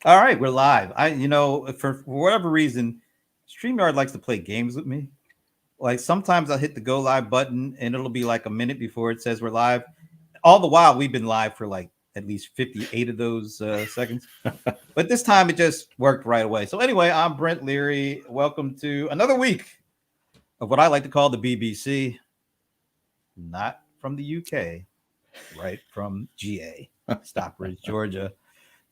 All right, we're live. For whatever reason, StreamYard likes to play games with me. Like sometimes I'll hit the go live button and it'll be like a minute before it says we're live. All the while, we've been live for like at least 58 of those seconds. But this time it just worked right away. So, anyway, I'm Brent Leary. Welcome to another week of what I like to call the BBC, not from the UK, right from GA, Stockbridge, Georgia.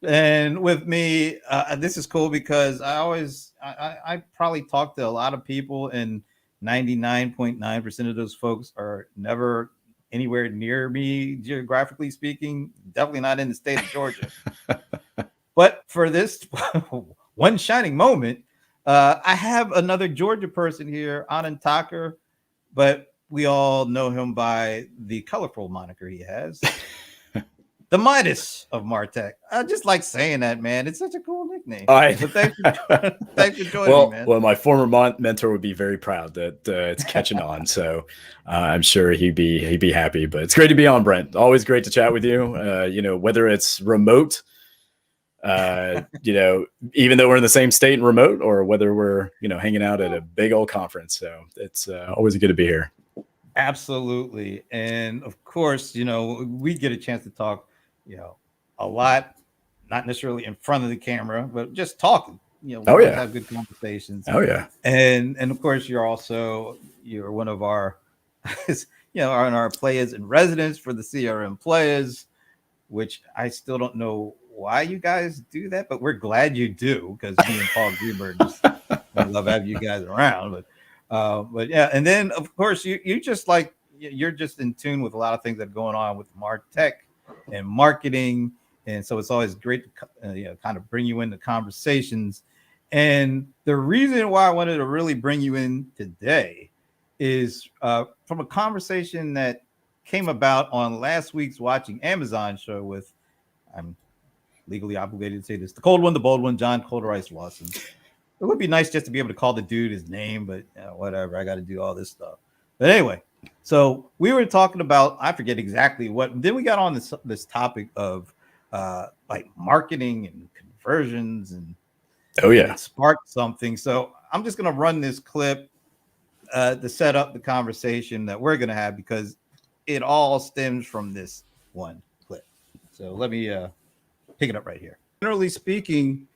And with me, this is cool because I probably talk to a lot of people, and 99.9% of those folks are never anywhere near me geographically speaking, definitely not in the state of Georgia. But for this one shining moment, I have another Georgia person here, Anand Thaker, but we all know him by the colorful moniker he has. The Midas of MarTech. I just like saying that, man. It's such a cool nickname. So thanks for joining me, man. Well, my former mentor would be very proud that it's catching on. So I'm sure he'd be happy. But it's great to be on, Brent. Always great to chat with you. Whether it's remote, even though we're in the same state and remote, or whether we're hanging out at a big old conference. So it's always good to be here. Absolutely. And of course, we get a chance to talk a lot, not necessarily in front of the camera, but just talking. Have good conversations. Oh yeah. And of course, you're one of our, our players in residence for the CRM players, which I still don't know why you guys do that, but we're glad you do because me and Paul Greenberg I love having you guys around. But yeah, and then of course you're just in tune with a lot of things that are going on with MarTech and marketing, and so it's always great to kind of bring you into conversations. And the reason why I wanted to really bring you in today is from a conversation that came about on last week's Watching Amazon show with, I'm legally obligated to say this, the cold one, the bold one, John Colderice Lawson. It would be nice just to be able to call the dude his name, but whatever. I got to do all this stuff. But anyway, so we were talking about, I forget exactly what. Then we got on this topic of like marketing and conversions, and it sparked something. So I'm just going to run this clip to set up the conversation that we're going to have, because it all stems from this one clip. So let me pick it up right here. Generally speaking,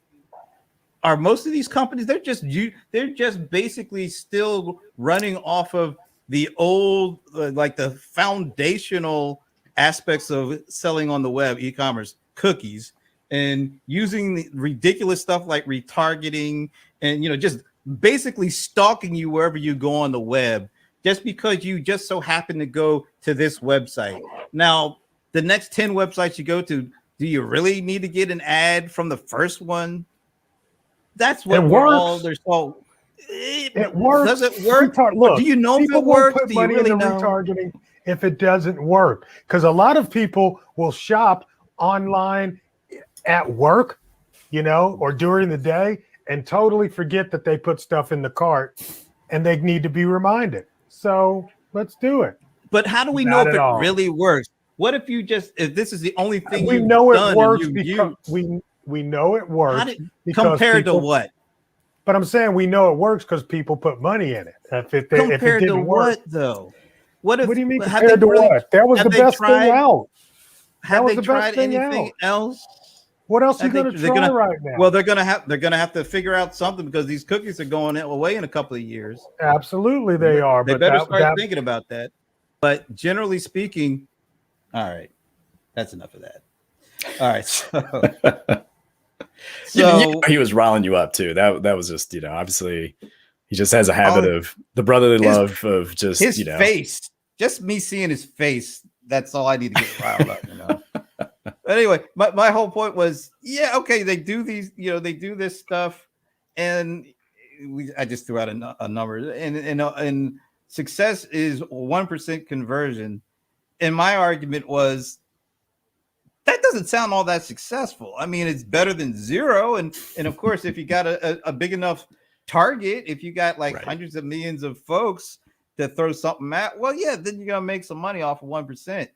are most of these companies, they're just basically still running off of the old, like the foundational aspects of selling on the web, e-commerce, cookies, and using the ridiculous stuff like retargeting and just basically stalking you wherever you go on the web, just because you just so happen to go to this website. Now, the next 10 websites you go to, do you really need to get an ad from the first one? That's what we're all there's all. It works. Does it work? Look, do you know if it works? Do you really know? Retargeting if it doesn't work? Because a lot of people will shop online at work, or during the day, and totally forget that they put stuff in the cart, and they need to be reminded. So let's do it. But how do we know if it really works? What if this is the only thing we know it works because we know it works. Compared to what? But I'm saying we know it works because people put money in it. If it didn't work, what though? What do you mean compared to what? That was the best thing out. Have they tried anything else? What else are you going to try right now? Well, they're going to have to figure out something, because these cookies are going away in a couple of years. Absolutely, they are. They better start thinking about that. But generally speaking, all right, that's enough of that. All right, so he was riling you up too. That was just obviously he just has a habit of the brotherly love of just his face. Just me seeing his face, that's all I need to get riled up. But anyway, my whole point was, okay, they do these, they do this stuff, and I just threw out a number, and success is 1% conversion. And my argument was, that doesn't sound all that successful. I mean, it's better than zero. And of course, if you got a big enough target, if you got like hundreds of millions of folks to throw something at, well, yeah, then you're going to make some money off of 1%.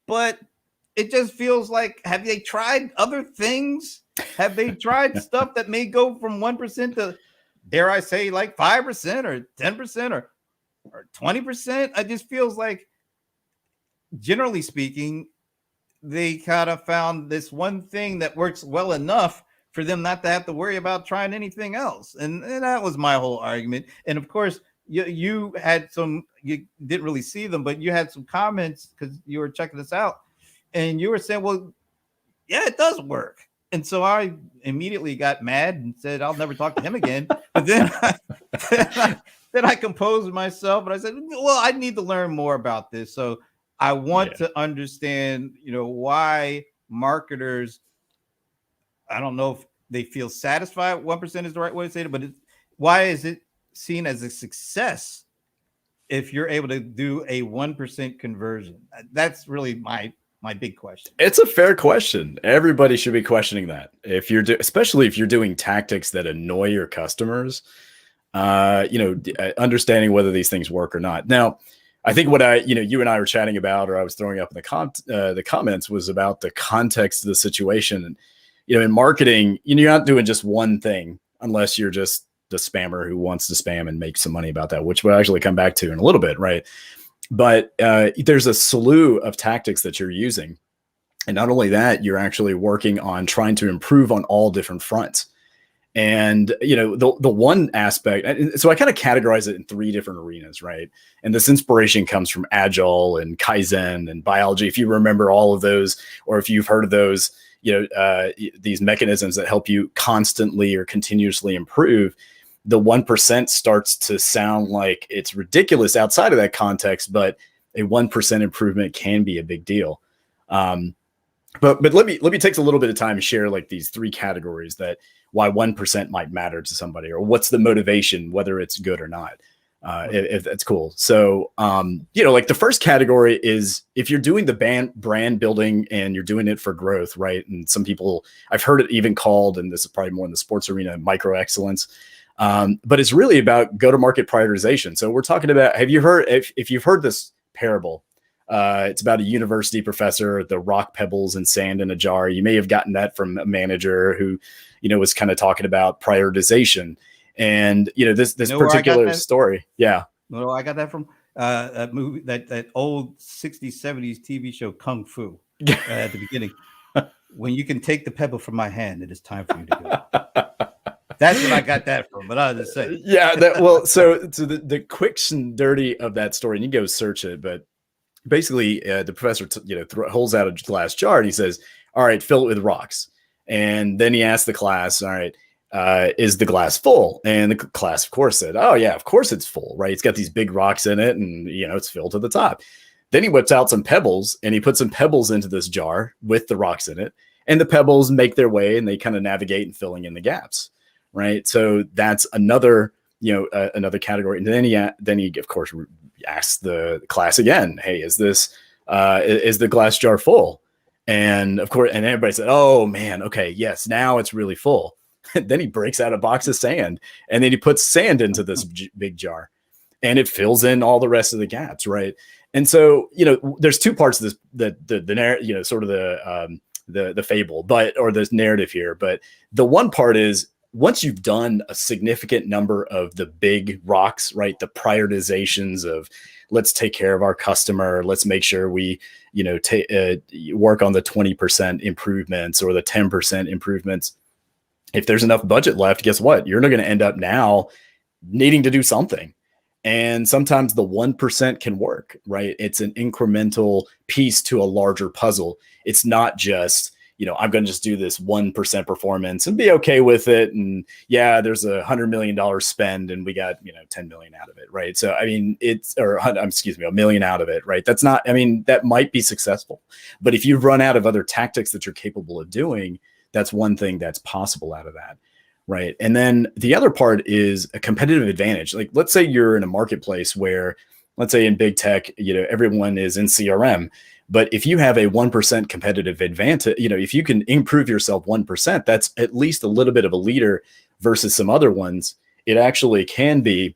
But it just feels like, have they tried other things? Have they tried stuff that may go from 1% to, dare I say, like 5% or 10% or 20%? It just feels like, generally speaking, they kind of found this one thing that works well enough for them not to have to worry about trying anything else. And that was my whole argument. And of course, you had some, you didn't really see them, but you had some comments because you were checking this out and you were saying, well, yeah, it does work. And so I immediately got mad and said, I'll never talk to him again. But then then I composed myself and I said, well, I need to learn more about this. So I want to understand, why marketers, I don't know if they feel satisfied. 1% is the right way to say it, but why is it seen as a success if you're able to do a 1% conversion? That's really my big question. It's a fair question. Everybody should be questioning that. If you're especially if you're doing tactics that annoy your customers, understanding whether these things work or not. Now, I think what you and I were chatting about, or I was throwing up in the comments, was about the context of the situation. And, in marketing, you're not doing just one thing unless you're just the spammer who wants to spam and make some money about that, which we'll actually come back to in a little bit, right? But there's a slew of tactics that you're using. And not only that, you're actually working on trying to improve on all different fronts. And, the one aspect, so I kind of categorize it in 3 different arenas, right? And this inspiration comes from Agile and Kaizen and biology. If you remember all of those, or if you've heard of those, these mechanisms that help you constantly or continuously improve, the 1% starts to sound like it's ridiculous outside of that context, but a 1% improvement can be a big deal. But let me take a little bit of time to share like these 3 categories that why 1% might matter to somebody, or what's the motivation, whether it's good or not, if that's cool. So, like the first category is if you're doing the brand building and you're doing it for growth, right? And some people, I've heard it even called, and this is probably more in the sports arena, micro excellence. But it's really about go-to-market prioritization. So we're talking about, have you heard, if you've heard this parable, it's about a university professor, the rock, pebbles, and sand in a jar. You may have gotten that from a manager who, was kind of talking about prioritization. And, this particular story. Yeah. No, I got that from that movie, that old 60s, 70s TV show, Kung Fu, at the beginning. When you can take the pebble from my hand, it is time for you to go. That's what I got that from, but I was just saying. Yeah. So the quick and dirty of that story, and you can go search it, but basically the professor, holds out a glass jar and he says, all right, fill it with rocks. And then he asked the class, all right, is the glass full? And the class, of course, said, oh yeah, of course it's full, right? It's got these big rocks in it and, it's filled to the top. Then he whips out some pebbles and he puts some pebbles into this jar with the rocks in it. And the pebbles make their way and they kind of navigate and filling in the gaps. Right. So that's another, another category. And then he of course asks the class again, hey, is the glass jar full? And of course, and everybody said, oh man, okay, yes, now it's really full. And then he breaks out a box of sand and then he puts sand into this big jar and it fills in all the rest of the gaps. Right. And so, there's 2 parts of this, the sort of the fable, or this narrative here. But the one part is, once you've done a significant number of the big rocks, right, the prioritizations of let's take care of our customer, let's make sure we, work on the 20% improvements or the 10% improvements. If there's enough budget left, guess what? You're not going to end up now needing to do something. And sometimes the 1% can work, right? It's an incremental piece to a larger puzzle. It's not just, I'm going to just do this 1% performance and be okay with it. And yeah, there's $100 million spend and we got, 10 million out of it. Right. So, I mean, $1 million out of it. Right. That's not, that might be successful, but if you run out of other tactics that you're capable of doing, that's one thing that's possible out of that. Right. And then the other part is a competitive advantage. Like, let's say you're in a marketplace where, let's say in big tech, everyone is in CRM. But if you have a 1% competitive advantage, if you can improve yourself 1%, that's at least a little bit of a leader versus some other ones. It actually can be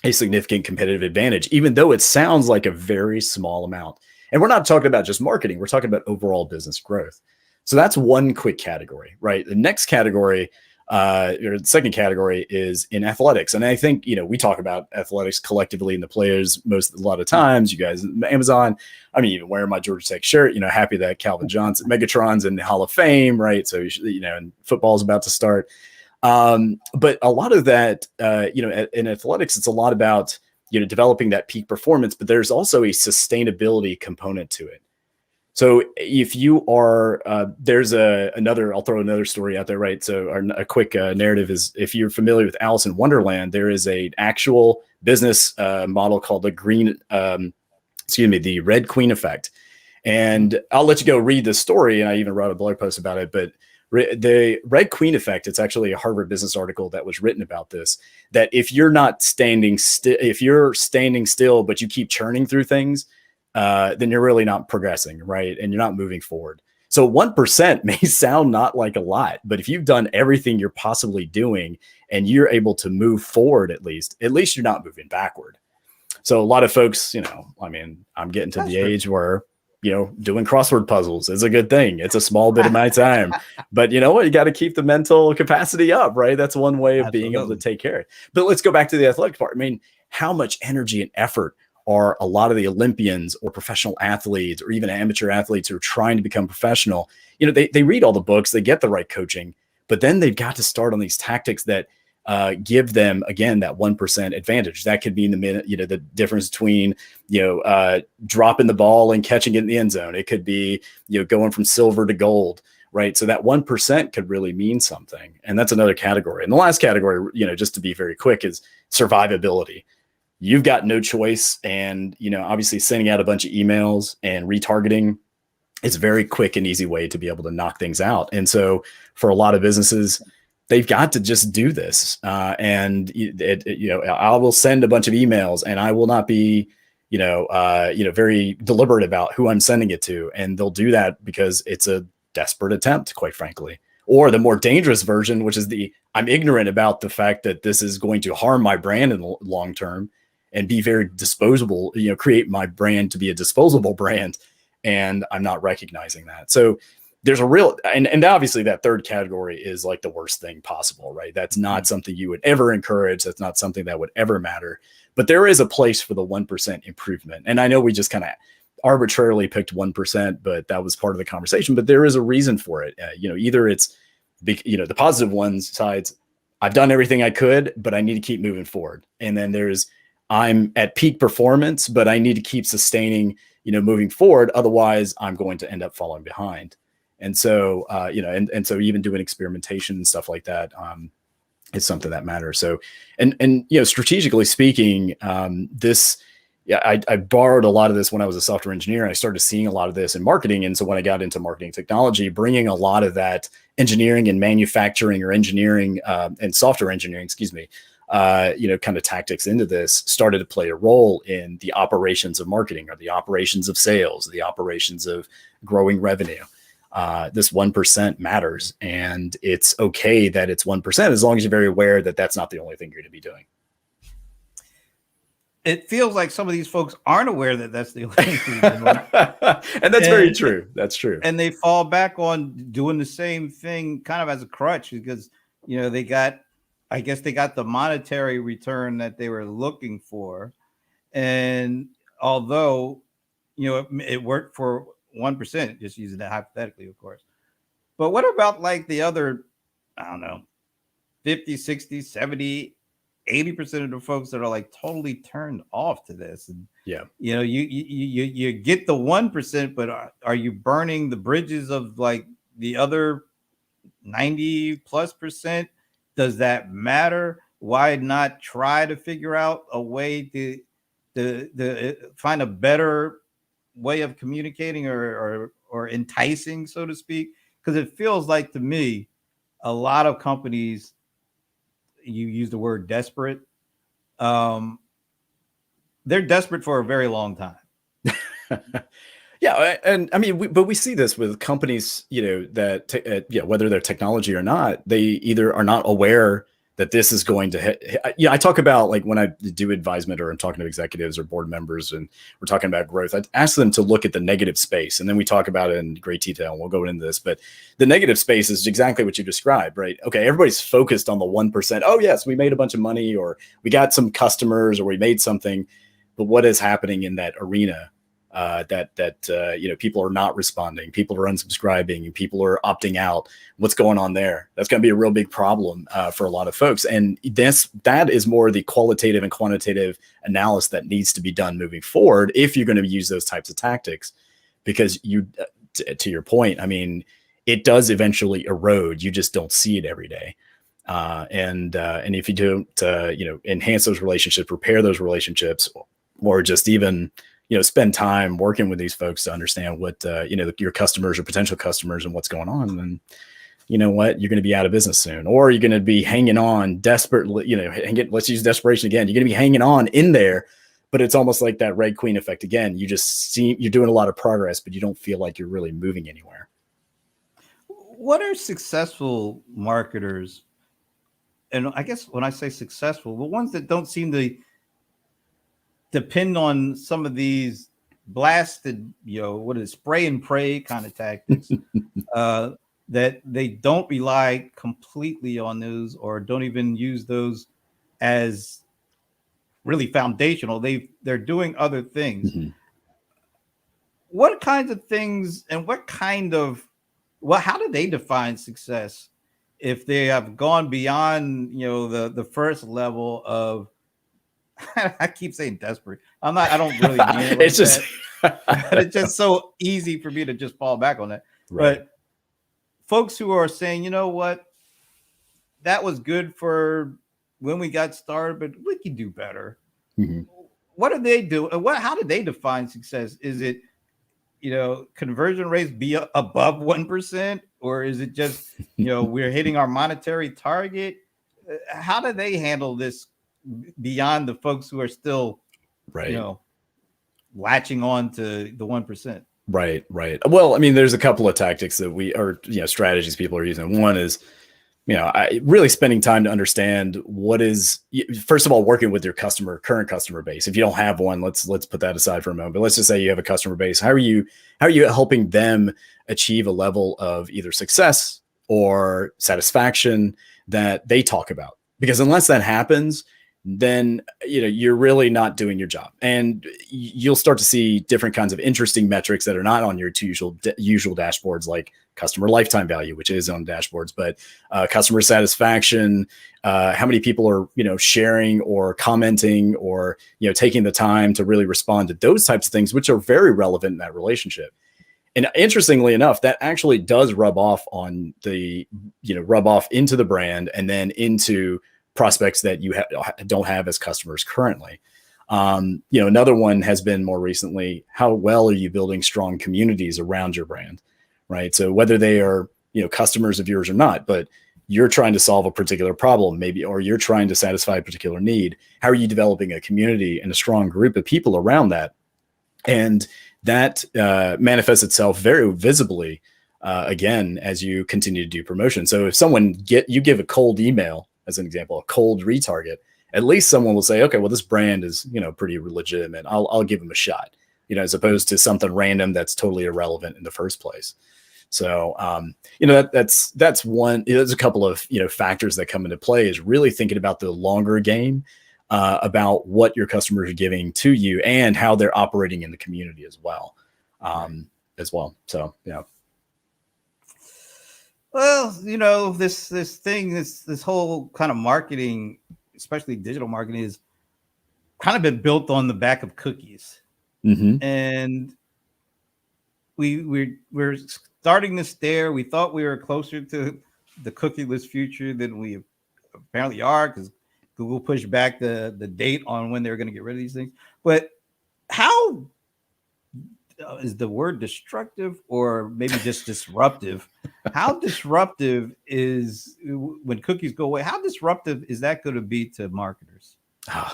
a significant competitive advantage, even though it sounds like a very small amount. And we're not talking about just marketing. We're talking about overall business growth. So that's one quick category, right? The next category, or the second category, is in athletics. And I think, we talk about athletics collectively in the players a lot of times. You guys, Amazon, I mean, even wearing my Georgia Tech shirt, happy that Calvin Johnson, Megatron's in the Hall of Fame, right? So, and football's about to start. But a lot of that, in athletics, it's a lot about, developing that peak performance, but there's also a sustainability component to it. So if you are, I'll throw another story out there, right? So a quick narrative is, if you're familiar with Alice in Wonderland, there is a actual business model called the Red Queen effect. And I'll let you go read the story. And I even wrote a blog post about it, but the Red Queen effect, it's actually a Harvard Business article that was written about this, that if you're not standing still, if you're standing still, but you keep churning through things, then you're really not progressing, right? And you're not moving forward. So 1% may sound not like a lot, but if you've done everything you're possibly doing and you're able to move forward, at least you're not moving backward. So a lot of folks, I'm getting to the age where, doing crossword puzzles is a good thing. It's a small bit of my time, but you know what? You got to keep the mental capacity up, right? That's one way of being able to take care of it. But let's go back to the athletic part. I mean, how much energy and effort are a lot of the Olympians or professional athletes or even amateur athletes who are trying to become professional? They read all the books, they get the right coaching, but then they've got to start on these tactics that give them, again, that 1% advantage. That could be in the minute, the difference between, dropping the ball and catching it in the end zone. It could be, going from silver to gold, right? So that 1% could really mean something. And that's another category. And the last category, just to be very quick, is survivability. You've got no choice. And, obviously sending out a bunch of emails and retargeting is a very quick and easy way to be able to knock things out. And so for a lot of businesses, they've got to just do this. And I will send a bunch of emails and I will not be, very deliberate about who I'm sending it to. And they'll do that because it's a desperate attempt, quite frankly. Or the more dangerous version, which is I'm ignorant about the fact that this is going to harm my brand in the long term and be very disposable, create my brand to be a disposable brand. And I'm not recognizing that. So there's a real, and obviously that third category is like the worst thing possible, right? That's not something you would ever encourage. That's not something that would ever matter. But there is a place for the 1% improvement. And I know we just kind of arbitrarily picked 1%, but that was part of the conversation. But there is a reason for it. Either it's, the positive ones sides, I've done everything I could, but I need to keep moving forward. And then there's, I'm at peak performance, but I need to keep sustaining, moving forward. Otherwise, I'm going to end up falling behind. And so, and so even doing experimentation and stuff like that is something that matters. So, and strategically speaking, I borrowed a lot of this when I was a software engineer. And I started seeing a lot of this in marketing. And so when I got into marketing technology, bringing a lot of that engineering and manufacturing or engineering and software engineering, kind of tactics into this started to play a role in the operations of marketing or the operations of sales, the operations of growing revenue. This 1% matters, and it's okay that it's 1% as long as you're very aware that that's not the only thing you're going to be doing. It feels like some of these folks aren't aware that that's the only thing you're doing. And that's very true. That's true. And they fall back on doing the same thing kind of as a crutch because, they got the monetary return that they were looking for. And although, it worked for 1%, just using that hypothetically, of course. But what about like the other, I don't know, 50, 60, 70, 80% of the folks that are like totally turned off to this? And yeah, you get the 1%, but are you burning the bridges of like the other 90+%? Does that matter? Why not try to figure out a way to find a better way of communicating or enticing, so to speak? Because it feels like to me, a lot of companies, you use the word desperate, they're desperate for a very long time. Yeah, and I mean, but we see this with companies, that whether they're technology or not, they either are not aware that this is going to, I talk about, like, when I do advisement or I'm talking to executives or board members and we're talking about growth, I ask them to look at the negative space. And then we talk about it in great detail and we'll go into this, but the negative space is exactly what you described, right? Okay. Everybody's focused on the 1%. Oh yes, we made a bunch of money, or we got some customers, or we made something, but what is happening in that arena? People are not responding, people are unsubscribing, people are opting out. What's going on there? That's going to be a real big problem for a lot of folks. And that is more the qualitative and quantitative analysis that needs to be done moving forward if you're going to use those types of tactics, because to your point, I mean, it does eventually erode. You just don't see it every day. And if you don't, enhance those relationships, repair those relationships, or just even spend time working with these folks to understand what, your customers or potential customers and what's going on, then you know what, you're going to be out of business soon, or you're going to be hanging on desperately, let's use desperation again. You're going to be hanging on in there, but it's almost like that Red Queen effect again. You just see you're doing a lot of progress, but you don't feel like you're really moving anywhere. What are successful marketers? And I guess when I say successful, the ones that don't seem to depend on some of these blasted, spray and pray kind of tactics, that they don't rely completely on those, or don't even use those as really foundational. They're doing other things. Mm-hmm. What kinds of things, and how do they define success if they have gone beyond, the first level of, I keep saying desperate. I don't really mean it. It's just, it's just so easy for me to just fall back on that. Right. But folks who are saying, you know what, that was good for when we got started, but we can do better. Mm-hmm. What do they do? How do they define success? Is it, conversion rates be above 1%, or is it just, we're hitting our monetary target? How do they handle this beyond the folks who are still, latching on to the 1%? Right. Well, I mean, there's a couple of tactics that strategies people are using. One is, really spending time to understand what is, first of all, working with your current customer base. If you don't have one, let's put that aside for a moment, but let's just say you have a customer base. How are you helping them achieve a level of either success or satisfaction that they talk about? Because unless that happens, then you're really not doing your job, and you'll start to see different kinds of interesting metrics that are not on your usual dashboards, like customer lifetime value, which is on dashboards, but customer satisfaction, how many people are sharing or commenting or taking the time to really respond to those types of things, which are very relevant in that relationship. And interestingly enough, that actually does rub off into the brand and then into prospects that you don't have as customers currently. Another one has been more recently, how well are you building strong communities around your brand, right? So whether they are, customers of yours or not, but you're trying to solve a particular problem, maybe, or you're trying to satisfy a particular need, how are you developing a community and a strong group of people around that? And that manifests itself very visibly, again, as you continue to do promotion. So if you give a cold email, as an example, a cold retarget, at least someone will say, okay, well, this brand is, pretty legitimate. I'll give them a shot, as opposed to something random that's totally irrelevant in the first place. So, that's one. There's a couple of factors that come into play, is really thinking about the longer game, about what your customers are giving to you and how they're operating in the community as well. So, yeah. Well, this whole kind of marketing, especially digital marketing, is kind of been built on the back of cookies. Mm-hmm. And we're starting to stare. We thought we were closer to the cookieless future than we apparently are, because Google pushed back the date on when they're going to get rid of these things. But how is the word destructive, or maybe just disruptive? How disruptive is, when cookies go away, how disruptive is that going to be to marketers?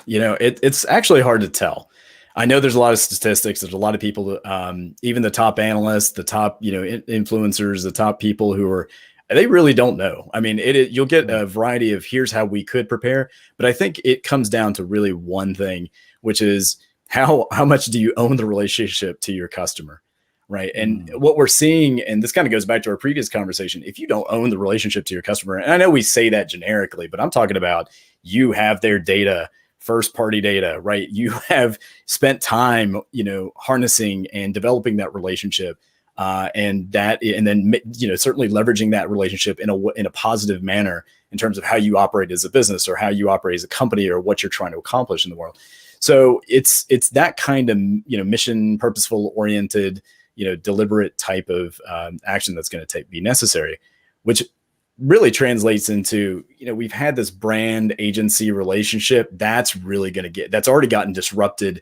It's actually hard to tell. I know there's a lot of statistics. There's a lot of people, even the top analysts, the top, influencers, the top people who are they really don't know. I mean, you'll get a variety of here's how we could prepare, but I think it comes down to really one thing, which is how much do you own the relationship to your customer, right? And what we're seeing, and this kind of goes back to our previous conversation, if you don't own the relationship to your customer, and I know we say that generically, but I'm talking about you have their data, first party data, right? You have spent time, harnessing and developing that relationship. And then certainly leveraging that relationship in a positive manner in terms of how you operate as a business or how you operate as a company or what you're trying to accomplish in the world. So it's that kind of mission, purposeful, oriented, deliberate type of action that's going to be necessary, which really translates into we've had this brand agency relationship that's really going to that's already gotten disrupted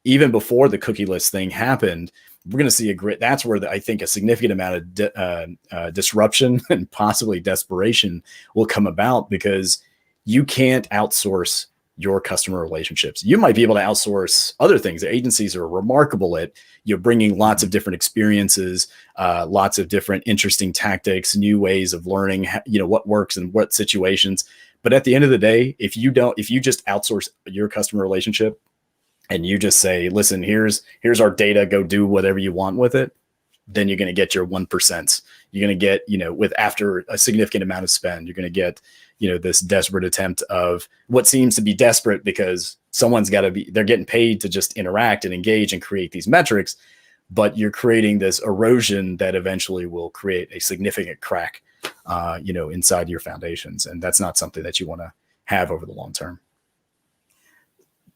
even before the cookieless thing happened. We're going to see that's where I think a significant amount of disruption and possibly desperation will come about, because you can't outsource your customer relationships. You might be able to outsource other things. The agencies are remarkable at bringing lots of different experiences, lots of different interesting tactics, new ways of learning, what works in what situations. But at the end of the day, if you just outsource your customer relationship, and you just say, listen, here's our data, go do whatever you want with it, then you're going to get your 1%. You're going to get, after a significant amount of spend, you're going to get, this desperate attempt of what seems to be desperate because they're getting paid to just interact and engage and create these metrics, but you're creating this erosion that eventually will create a significant crack, inside your foundations. And that's not something that you want to have over the long term.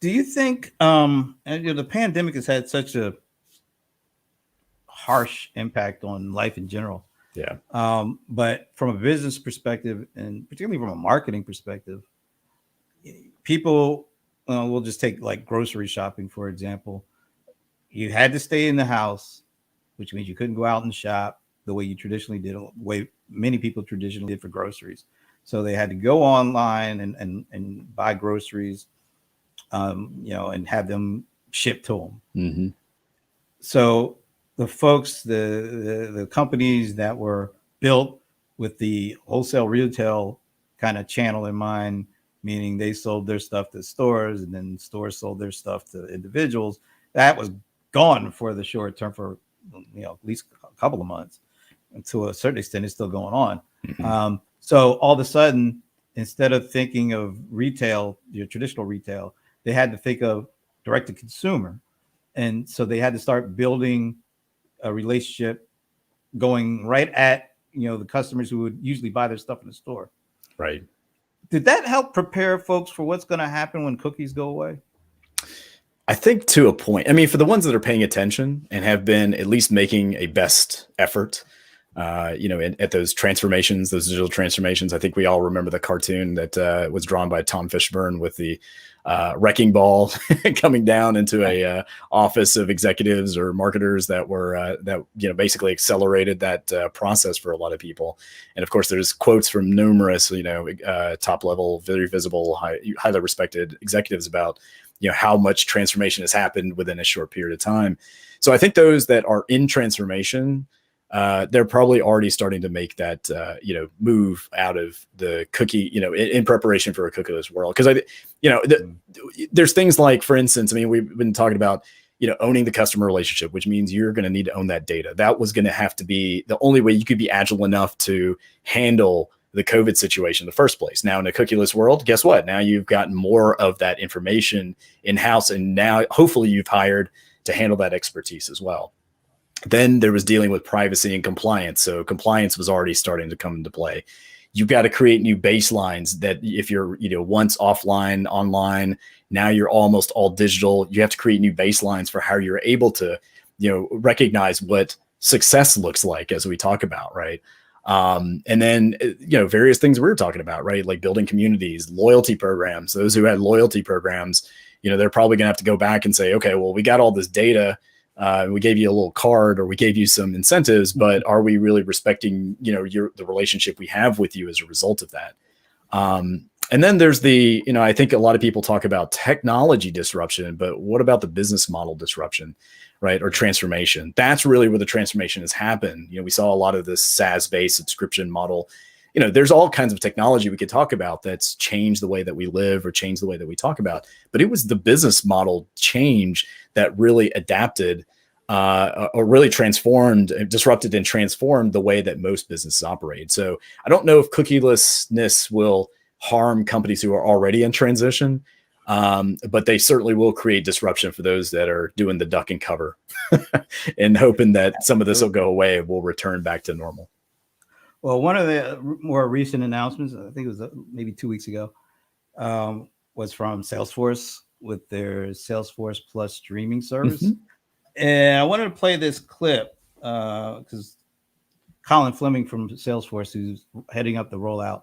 Do you think the pandemic has had such a harsh impact on life in general? Yeah. But from a business perspective, and particularly from a marketing perspective, people we'll just take like grocery shopping, for example. You had to stay in the house, which means you couldn't go out and shop the way you traditionally did, the way many people traditionally did for groceries. So they had to go online and buy groceries. And have them shipped to them. Mm-hmm. So the folks, the companies that were built with the wholesale retail kind of channel in mind, meaning they sold their stuff to stores and then stores sold their stuff to individuals, that was gone for the short term, for at least a couple of months. And to a certain extent, it's still going on. Mm-hmm. So all of a sudden, instead of thinking of retail, your traditional retail, they had to think of direct to consumer. And so they had to start building a relationship going right at, the customers who would usually buy their stuff in the store. Right. Did that help prepare folks for what's going to happen when cookies go away? I think to a point. I mean, for the ones that are paying attention and have been at least making a best effort, at those transformations, those digital transformations. I think we all remember the cartoon that was drawn by Tom Fishburne with the wrecking ball coming down into a office of executives or marketers that were basically accelerated that process for a lot of people. And of course, there's quotes from numerous top level, very visible, highly respected executives about how much transformation has happened within a short period of time. So I think those that are in transformation, they're probably already starting to make that, move out of the cookie, in preparation for a cookieless world. Because there's things like, for instance, I mean, we've been talking about, owning the customer relationship, which means you're going to need to own that data. That was going to have to be the only way you could be agile enough to handle the COVID situation in the first place. Now in a cookieless world, guess what? Now you've gotten more of that information in-house, and now hopefully you've hired to handle that expertise as well. Then there was dealing with privacy and compliance. So compliance was already starting to come into play. You've got to create new baselines that if you're, once offline, online, now you're almost all digital. You have to create new baselines for how you're able to, recognize what success looks like, as we talk about, right? And then, various things we were talking about, right? Like building communities, loyalty programs. Those who had loyalty programs, they're probably going to have to go back and say, okay, well, we got all this data. We gave you a little card, or we gave you some incentives, but are we really respecting, the relationship we have with you as a result of that? And then there's I think a lot of people talk about technology disruption, but what about the business model disruption, right? Or transformation. That's really where the transformation has happened. We saw a lot of this SaaS-based subscription model. There's all kinds of technology we could talk about that's changed the way that we live or changed the way that we talk about. But it was the business model change that really adapted or really disrupted and transformed the way that most businesses operate. So I don't know if cookielessness will harm companies who are already in transition, but they certainly will create disruption for those that are doing the duck and cover and hoping that some of this will go away and we'll return back to normal. Well, one of the more recent announcements, I think it was maybe 2 weeks ago, was from Salesforce with their Salesforce Plus streaming service. Mm-hmm. And I wanted to play this clip because Colin Fleming from Salesforce, who's heading up the rollout,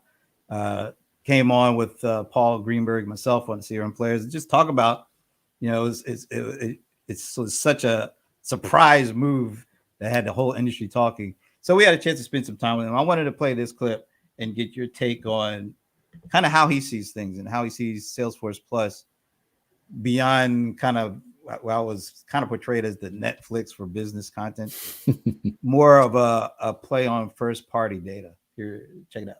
came on with Paul Greenberg, myself on CRM Players, and just talk about, it's such a surprise move that had the whole industry talking. So we had a chance to spend some time with him. I wanted to play this clip and get your take on kind of how he sees things and how he sees Salesforce Plus beyond kind of, well, it was kind of portrayed as the Netflix for business content, more of a play on first party data. Here, check it out.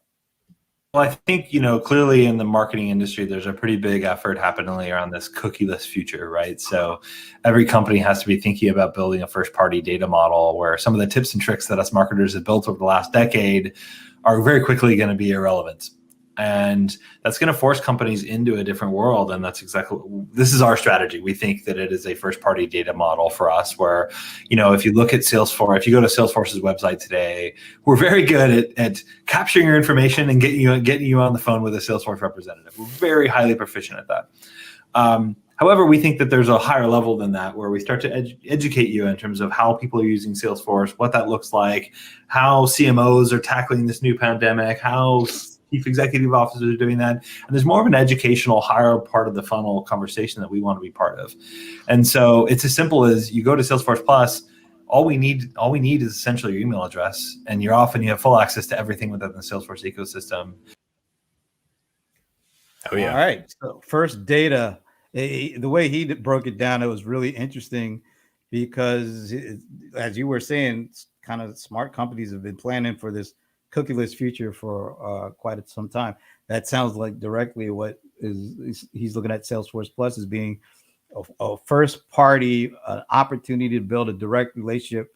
Well, I think, clearly in the marketing industry, there's a pretty big effort happening around this cookieless future, right? So every company has to be thinking about building a first-party data model where some of the tips and tricks that us marketers have built over the last decade are very quickly going to be irrelevant. And that's going to force companies into a different world. And this is our strategy. We think that it is a first party data model for us where, if you look at Salesforce, if you go to Salesforce's website today, we're very good at capturing your information and getting you on the phone with a Salesforce representative. We're very highly proficient at that. However, we think that there's a higher level than that where we start to educate you in terms of how people are using Salesforce, what that looks like, how CMOs are tackling this new pandemic, how chief executive officers are doing that. And there's more of an educational, higher part of the funnel conversation that we want to be part of. And so it's as simple as you go to Salesforce Plus, all we need is essentially your email address, and you have full access to everything within the Salesforce ecosystem. Oh, yeah. All right. So first data, the way he broke it down, it was really interesting because as you were saying, kind of smart companies have been planning for this cookieless future for quite some time. That sounds like directly what he's looking at Salesforce Plus as being a first party opportunity to build a direct relationship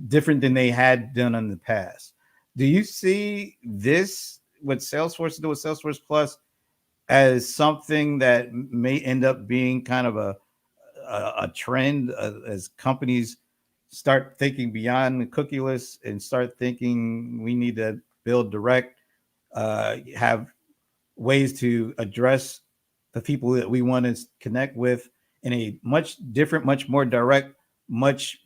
different than they had done in the past. Do you see this, what Salesforce is doing with Salesforce Plus, as something that may end up being kind of a trend as companies start thinking beyond the cookieless and start thinking we need to build direct, have ways to address the people that we want to connect with in a much different, much more direct, much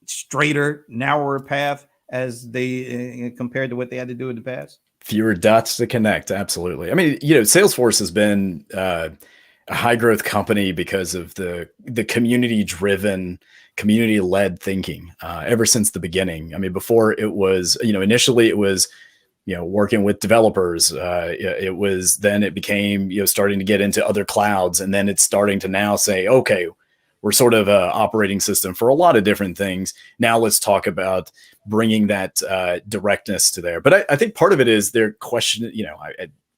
straighter, narrower path as they compared to what they had to do in the past? Fewer dots to connect. Absolutely. I mean, Salesforce has been a high growth company because of the community-driven, community-led thinking ever since the beginning. I mean, before it was, initially it was, working with developers. It became, starting to get into other clouds, and then it's starting to now say, okay, we're sort of an operating system for a lot of different things. Now let's talk about bringing that directness to there. But I think part of it is their question,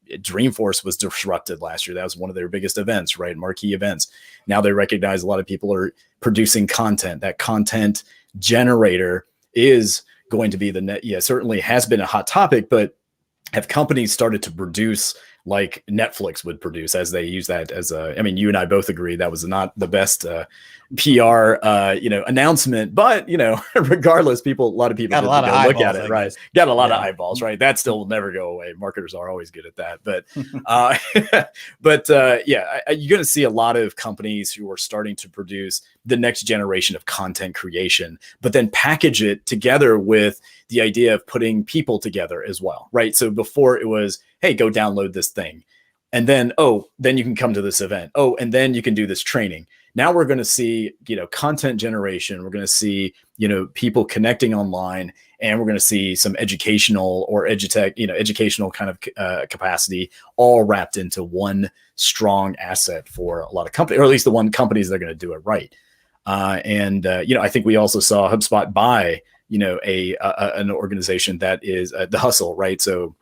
Dreamforce was disrupted last year. That was one of their biggest events, right? Marquee events. Now they recognize a lot of people are producing content. That content generator is going to be certainly has been a hot topic, but have companies started to produce like Netflix would produce as they use that as you and I both agree that was not the best PR, announcement, but, regardless, a lot of people got a lot of eyeballs, look at it, right? Got a lot of eyeballs, right? That still will never go away. Marketers are always good at that. But, you're going to see a lot of companies who are starting to produce the next generation of content creation, but then package it together with the idea of putting people together as well, right? So before it was, hey, go download this thing. And then, then you can come to this event. And then you can do this training. Now we're going to see, content generation. We're going to see, people connecting online, and we're going to see some educational or educational kind of capacity all wrapped into one strong asset for a lot of companies, or at least the one companies that are going to do it right. I think we also saw HubSpot buy, an organization that is The Hustle, right? So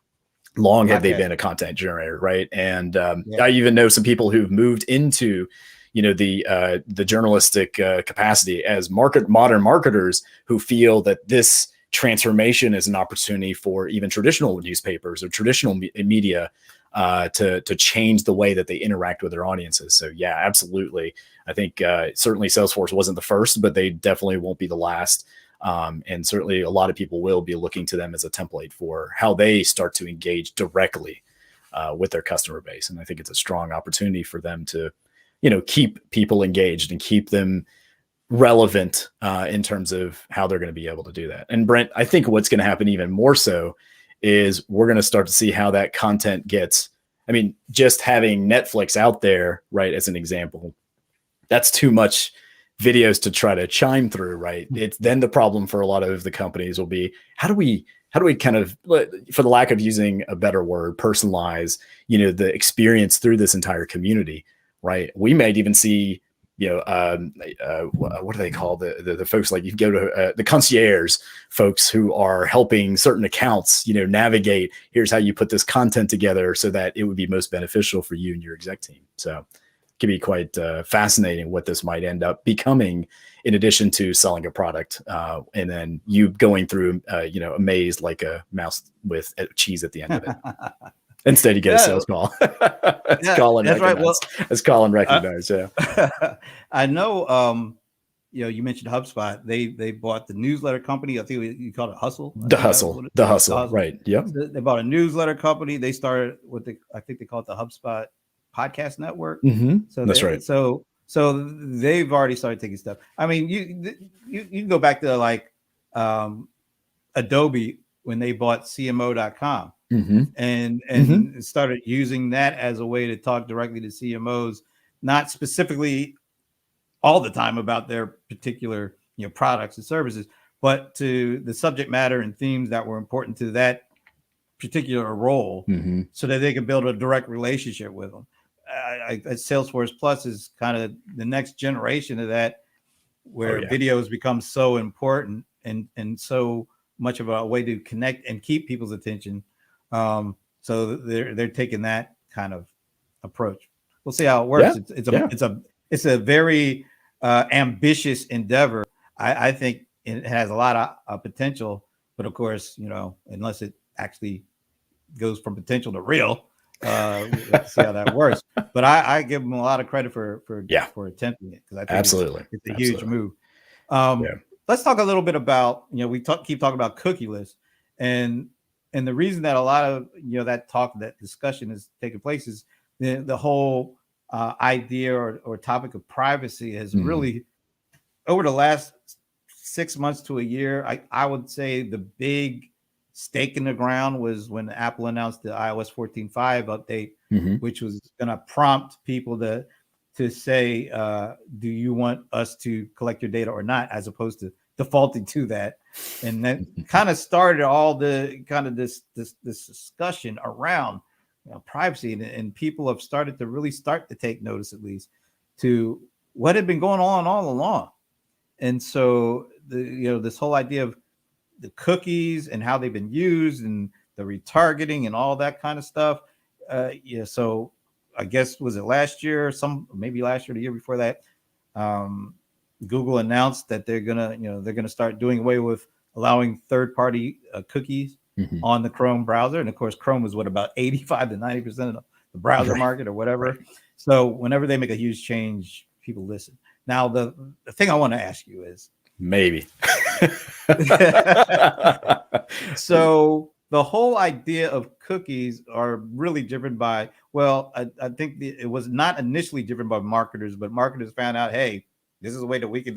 long have they been a content generator, right? And I even know some people who've moved into, the journalistic capacity as modern marketers who feel that this transformation is an opportunity for even traditional newspapers or traditional media to change the way that they interact with their audiences. So yeah, absolutely. I think certainly Salesforce wasn't the first, but they definitely won't be the last. And certainly a lot of people will be looking to them as a template for how they start to engage directly with their customer base. And I think it's a strong opportunity for them to, keep people engaged and keep them relevant in terms of how they're going to be able to do that. And Brent, I think what's going to happen even more so is we're going to start to see how that content gets. I mean, just having Netflix out there, right, as an example, that's too much videos to try to chime through, right? It's then the problem for a lot of the companies will be, how do we kind of, for the lack of using a better word, personalize, the experience through this entire community, right? We might even see, what do they call the folks, like you go to the concierge folks who are helping certain accounts, navigate, here's how you put this content together so that it would be most beneficial for you and your exec team. So it can be quite fascinating what this might end up becoming, in addition to selling a product and then you going through, a maze like a mouse with cheese at the end of it. Instead, you get a sales call. Colin recognized. Right. Well, as Colin recognized, I know. You mentioned HubSpot. They bought the newsletter company. I think you called it Hustle. The Hustle. Right. Yep. They bought a newsletter company. They started I think they call it the HubSpot Podcast Network. Mm-hmm. So that's right. So they've already started taking stuff. I mean, you can go back to like Adobe when they bought CMO.com. Mm-hmm. and started using that as a way to talk directly to CMOs, not specifically all the time about their particular products and services, but to the subject matter and themes that were important to that particular role, so that they could build a direct relationship with them. Salesforce Plus is kind of the next generation of that, where videos become so important and so much of a way to connect and keep people's attention. So they're taking that kind of approach. We'll see how it works. Yeah. It's a very ambitious endeavor. I think it has a lot of potential, but of course, unless it actually goes from potential to real, we'll have to see how that works. But I give them a lot of credit for attempting it, because I think it's a huge move. Let's talk a little bit about, we keep talking about cookieless, and the reason that a lot of that discussion is taking place is the whole idea or topic of privacy has really, over the last 6 months to a year, I would say the big stake in the ground was when Apple announced the iOS 14.5 update, which was going to prompt people to say, do you want us to collect your data or not, as opposed to defaulting to that. And that kind of started all the kind of this discussion around privacy, and people have started to take notice, at least, to what had been going on all along. And so this whole idea of the cookies and how they've been used and the retargeting and all that kind of stuff. So I guess, was it last year, maybe last year, the year before that, Google announced that they're gonna start doing away with allowing third-party cookies on the Chrome browser. And of course, Chrome is about 85 to 90% of the browser market or whatever. Right. So whenever they make a huge change, people listen. Now, the thing I want to ask you is, maybe. So the whole idea of cookies are really driven by, I think it was not initially driven by marketers, but marketers found out, hey, this is a way that we can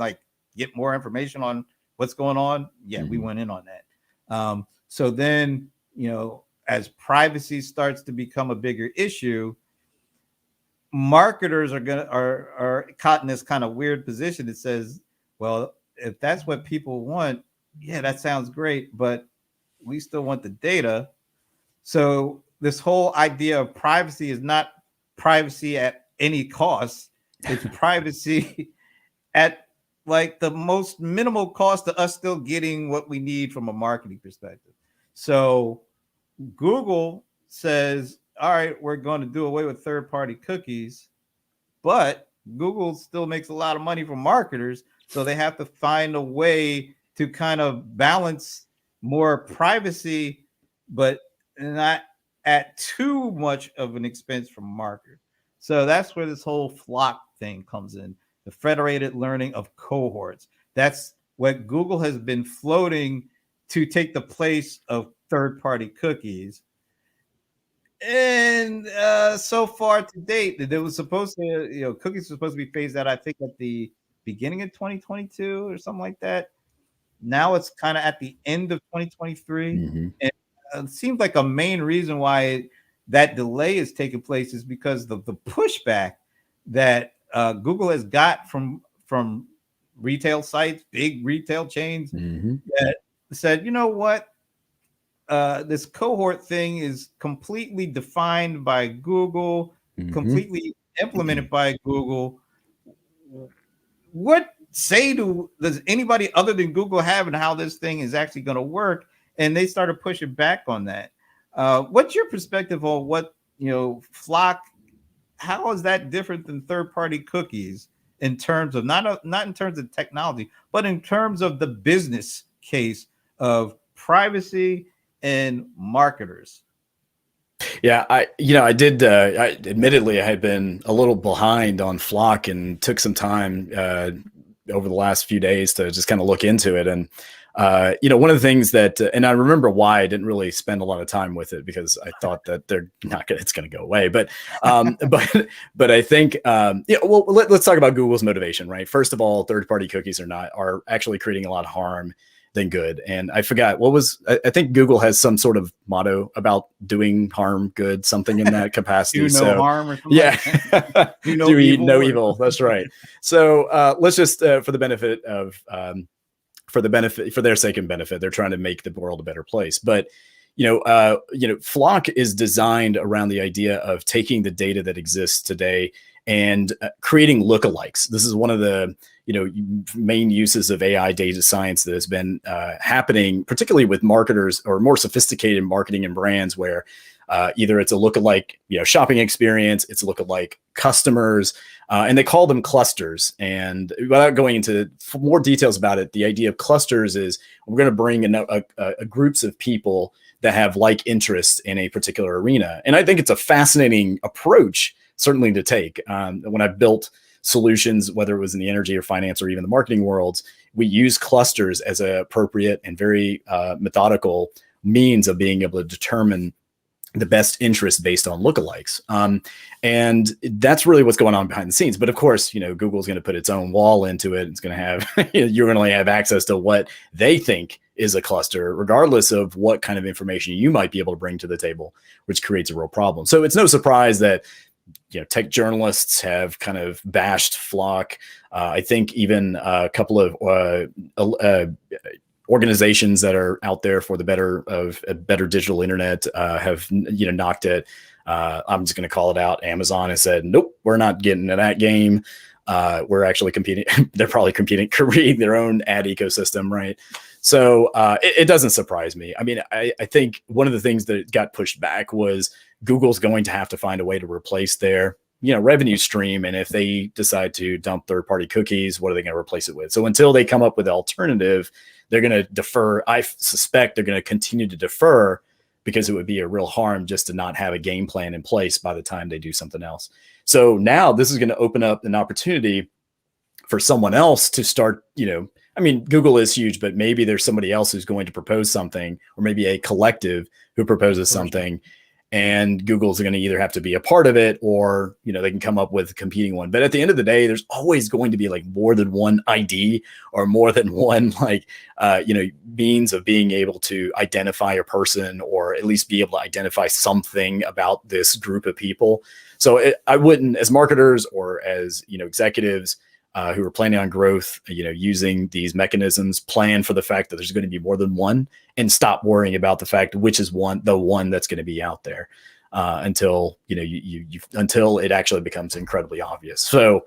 get more information on what's going on. Yeah, we went in on that. So then, as privacy starts to become a bigger issue, marketers are caught in this kind of weird position that says, well, if that's what people want, yeah, that sounds great, but we still want the data. So this whole idea of privacy is not privacy at any cost. It's privacy at like the most minimal cost to us still getting what we need from a marketing perspective. So Google says, all right, we're going to do away with third-party cookies, but Google still makes a lot of money from marketers. So they have to find a way to kind of balance more privacy, but not at too much of an expense from marketers. So that's where this whole flock thing comes in, the federated learning of cohorts. That's what Google has been floating to take the place of third-party cookies. And so far to date, that it was supposed to, cookies were supposed to be phased out, I think, at the beginning of 2022 or something like that. Now it's kind of at the end of 2023. Mm-hmm. And it seems like a main reason why that delay is taking place is because the pushback that Google has got from retail sites, big retail chains, Mm-hmm. that said, you know what? This cohort thing is completely defined by Google, Mm-hmm. completely implemented by Google. What say does anybody other than Google have and how this thing is actually going to work? And they started pushing back on that. What's your perspective on what, Flock? How is that different than third-party cookies in terms of not in terms of technology, but in terms of the business case of privacy and marketers? Yeah, I admittedly I had been a little behind on Flock and took some time over the last few days to just kind of look into it. And one of the things that, and I remember why I didn't really spend a lot of time with it, because I thought that it's going to go away. But but I think well, let's talk about Google's motivation, right? First of all, third-party cookies are actually creating a lot of harm than good. And I forgot I think Google has some sort of motto about doing harm good, something in that capacity. Do no harm or something. Yeah. Like do no evil. That's right. So let's just for the benefit of for their sake and benefit, they're trying to make the world a better place. But Flock is designed around the idea of taking the data that exists today and creating lookalikes. This is one of the main uses of AI data science that has been happening, particularly with marketers or more sophisticated marketing and brands, where either it's a lookalike shopping experience, it's a lookalike customers, and they call them clusters. And without going into more details about it, the idea of clusters is we're going to bring in a groups of people that have like interests in a particular arena. And I think it's a fascinating approach, certainly, to take. When I built solutions, whether it was in the energy or finance or even the marketing worlds, we use clusters as an appropriate and very methodical means of being able to determine the best interest based on lookalikes. And that's really what's going on behind the scenes. But of course, Google's going to put its own wall into it. It's going to have, you're going to only have access to what they think is a cluster, regardless of what kind of information you might be able to bring to the table, which creates a real problem. So it's no surprise that tech journalists have kind of bashed Flock. I think even a couple of organizations that are out there for the better of a better digital internet have knocked it. I'm just going to call it out. Amazon has said, nope, we're not getting into that game. We're actually competing. They're probably creating their own ad ecosystem, right? So it doesn't surprise me. I mean, I think one of the things that got pushed back was Google's going to have to find a way to replace their revenue stream. And if they decide to dump third-party cookies, what are they going to replace it with? So until they come up with an alternative, they're going to defer. I suspect they're going to continue to defer, because it would be a real harm just to not have a game plan in place by the time they do something else. So now this is going to open up an opportunity for someone else to start, I mean, Google is huge, but maybe there's somebody else who's going to propose something, or maybe a collective who proposes something, and Google's going to either have to be a part of it, or, they can come up with a competing one. But at the end of the day, there's always going to be like more than one ID or more than one, means of being able to identify a person, or at least be able to identify something about this group of people. So I wouldn't, as marketers or as, executives who are planning on growth, using these mechanisms, plan for the fact that there's going to be more than one, and stop worrying about the fact which is the one that's going to be out there until, until it actually becomes incredibly obvious. So,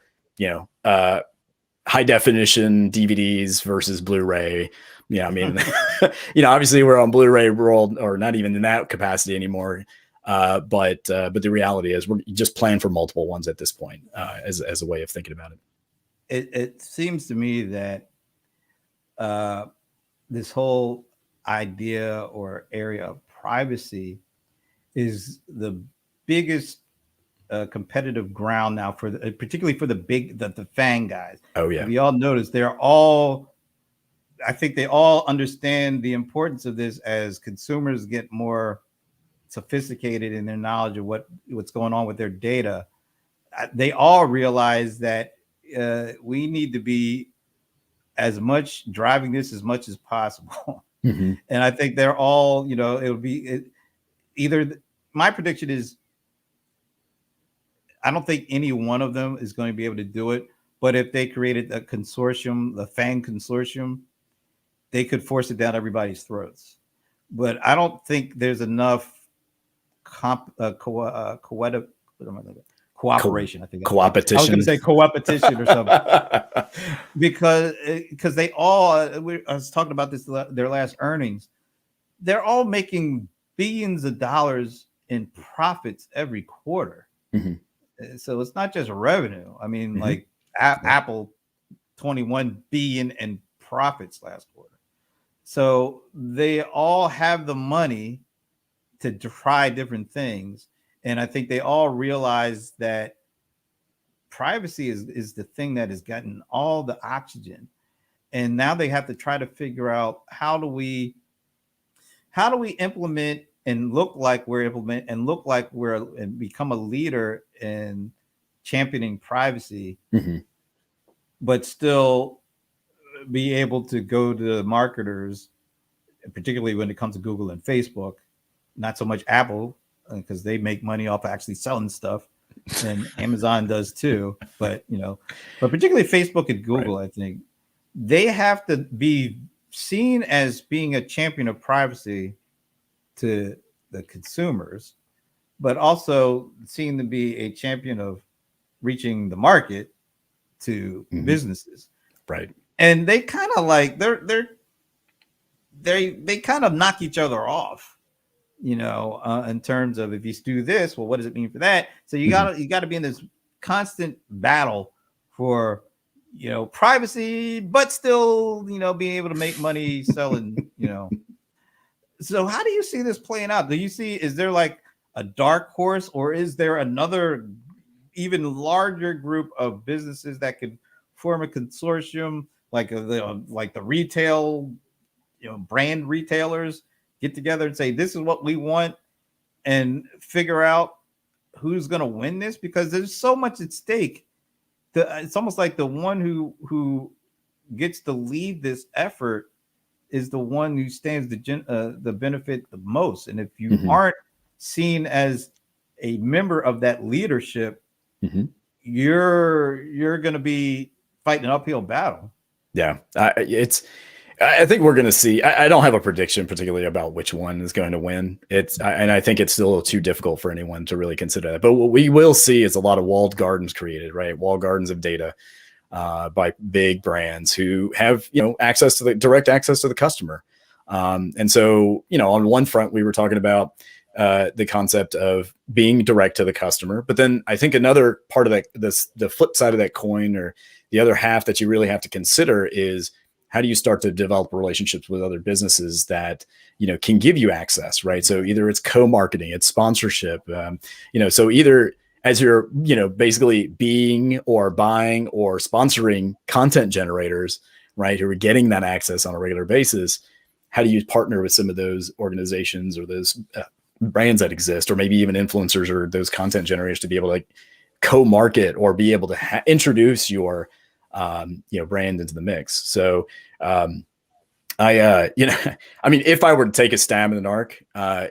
high definition DVDs versus Blu-ray. Yeah, I mean, obviously we're on Blu-ray world, or not even in that capacity anymore. But the reality is we're just planning for multiple ones at this point, as a way of thinking about it. It seems to me that this whole idea or area of privacy is the biggest competitive ground now for particularly for the FANG guys. Oh yeah. If you all notice, I think they all understand the importance of this as consumers get more sophisticated in their knowledge of what's going on with their data. They all realize that we need to be as much driving this as much as possible. Mm-hmm. And I think they're all, it'll be my prediction is, I don't think any one of them is going to be able to do it. But if they created a consortium, the FANG consortium, they could force it down everybody's throats. But I don't think there's enough cooperation. I think co-opetition. I was going to say co-opetition or something because they all. I was talking about this their last earnings. They're all making billions of dollars in profits every quarter. Mm-hmm. So it's not just revenue. I mean, mm-hmm. like Apple, 21 billion in profits last quarter. So they all have the money to try different things. And I think they all realize that privacy is the thing that has gotten all the oxygen. And now they have to try to figure out how do we implement and look like and become a leader in championing privacy, mm-hmm. but still be able to go to the marketers, particularly when it comes to Google and Facebook, not so much Apple, because they make money off actually selling stuff, and Amazon does too. But particularly Facebook and Google, right. I think they have to be seen as being a champion of privacy to the consumers, but also seen to be a champion of reaching the market to mm-hmm. businesses. Right. And they kind of like they kind of knock each other off, in terms of, if you do this, well, what does it mean for that? So you gotta be in this constant battle for privacy, but still being able to make money selling. So how do you see this playing out? Is there like a dark horse, or is there another even larger group of businesses that could form a consortium, like the retail, brand retailers get together and say, this is what we want, and figure out who's going to win this? Because there's so much at stake. It's almost like the one who gets to lead this effort is the one who stands the benefit the most. And if you mm-hmm. aren't seen as a member of that leadership, mm-hmm. you're going to be fighting an uphill battle. Yeah, I think we're going to see. I don't have a prediction particularly about which one is going to win. And I think it's still too difficult for anyone to really consider that. But what we will see is a lot of walled gardens created, right? Walled gardens of data by big brands who have direct access to the customer. And so on one front, we were talking about the concept of being direct to the customer, but then I think another part of that, the flip side of that coin, or the other half that you really have to consider, is how do you start to develop relationships with other businesses that, can give you access, right? So either it's co-marketing, it's sponsorship, so either as you're, basically being or buying or sponsoring content generators, right, who are getting that access on a regular basis, how do you partner with some of those organizations or those brands that exist, or maybe even influencers or those content generators, to be able to co-market or be able to introduce your brand into the mix. So if I were to take a stab in the dark,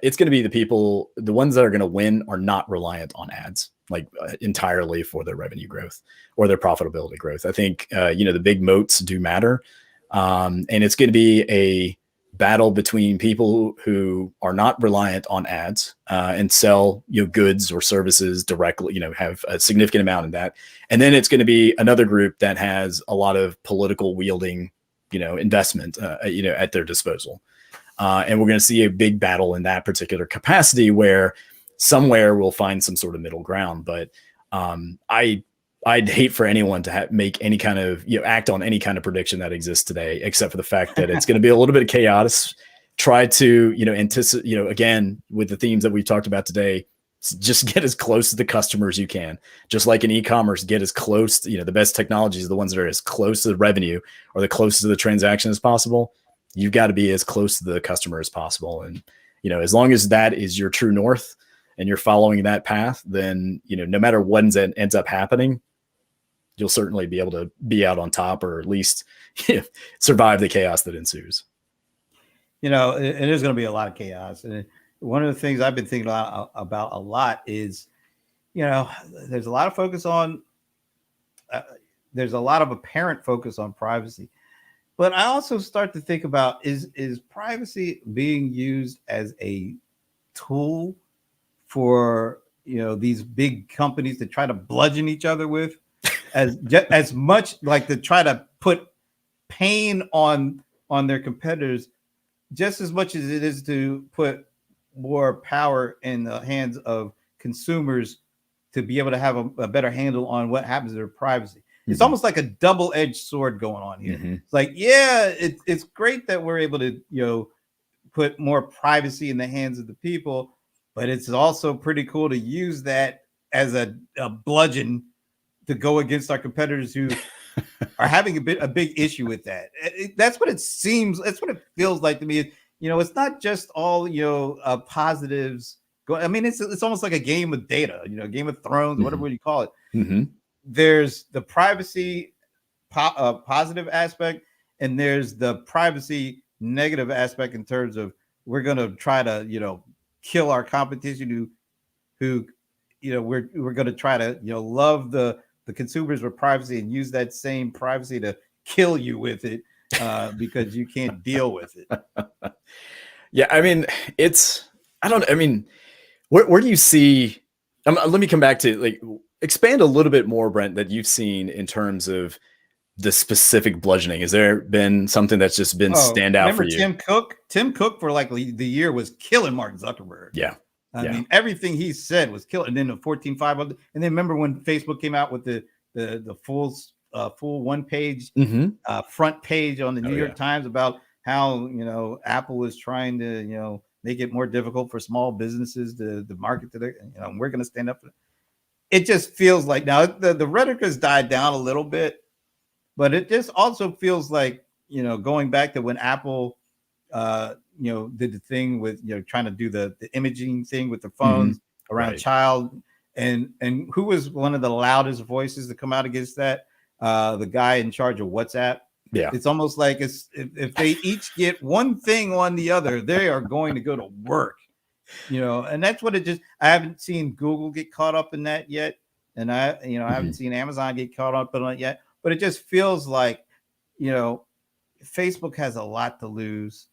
it's going to be the ones that are going to win are not reliant on ads, entirely for their revenue growth or their profitability growth. I think, the big moats do matter. And it's going to be battle between people who are not reliant on ads and sell goods or services directly, have a significant amount in that. And then it's going to be another group that has a lot of political wielding, investment, at their disposal. And we're going to see a big battle in that particular capacity where somewhere we'll find some sort of middle ground. But I'd hate for anyone to make any kind of, act on any kind of prediction that exists today, except for the fact that it's going to be a little bit of chaos. Try to, anticipate, again, with the themes that we've talked about today, just get as close to the customers you can. Just like in e-commerce, get as close, the best technologies are the ones that are as close to the revenue or the closest to the transaction as possible. You've got to be as close to the customer as possible. And, as long as that is your true north and you're following that path, then, no matter what ends up happening, you'll certainly be able to be out on top, or at least survive the chaos that ensues. It is going to be a lot of chaos. And one of the things I've been thinking about a lot is, there's a lot of focus on, there's a lot of apparent focus on privacy. But I also start to think about, is privacy being used as a tool for, these big companies to try to bludgeon each other with? As much like to try to put pain on their competitors, just as much as it is to put more power in the hands of consumers to be able to have a better handle on what happens to their privacy. It's almost like a double-edged sword going on here. It's like, it's great that we're able to, put more privacy in the hands of the people, but it's also pretty cool to use that as a bludgeon to go against our competitors who are having a big issue with that. That's what it seems. That's what it feels like to me. It's not just all positives. It's almost like a game of data. Game of Thrones, whatever you call it. There's the privacy positive aspect, and there's the privacy negative aspect in terms of we're going to try to kill our competition who we're going to try to love the consumers with privacy and use that same privacy to kill you with it because you can't deal with it. Yeah, where do you see? Let me come back to expand a little bit more, Brent, that you've seen in terms of the specific bludgeoning. Has there been something that's just been stand out for you? Tim Cook for the year was killing Mark Zuckerberg. Yeah. I mean, everything he said was killing. And then the 14.5, and then remember when Facebook came out with the full one page front page on the New York Times about how Apple was trying to make it more difficult for small businesses to market to their we're going to stand up for it. It just feels like now the rhetoric has died down a little bit, but it just also feels like going back to when Apple did the thing with trying to do the imaging thing with the phones around child, and who was one of the loudest voices to come out against that? The guy in charge of WhatsApp. Yeah, it's almost like if they each get one thing on the other, they are going to go to work. And that's what it just. I haven't seen Google get caught up in that yet, and I haven't seen Amazon get caught up in it yet. But it just feels like Facebook has a lot to lose.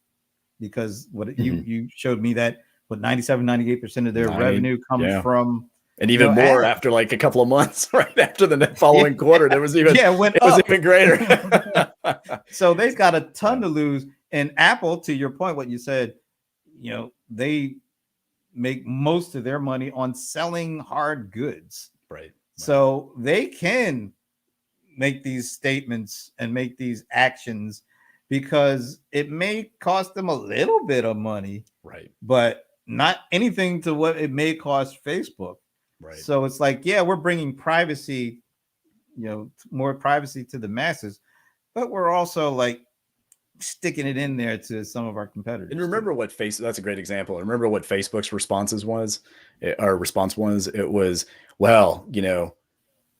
Because what you showed me that 97-98% of their revenue comes from, and even more after a couple of months, right after the following quarter, there was even was even greater. So they've got a ton to lose. And Apple, to your point, what you said, they make most of their money on selling hard goods, right? So they can make these statements and make these actions, because it may cost them a little bit of money, right? But not anything to what it may cost Facebook, right? So it's like, we're bringing privacy, more privacy to the masses, but we're also sticking it in there to some of our competitors. And remember what that's a great example. Remember what Facebook's response was. It was,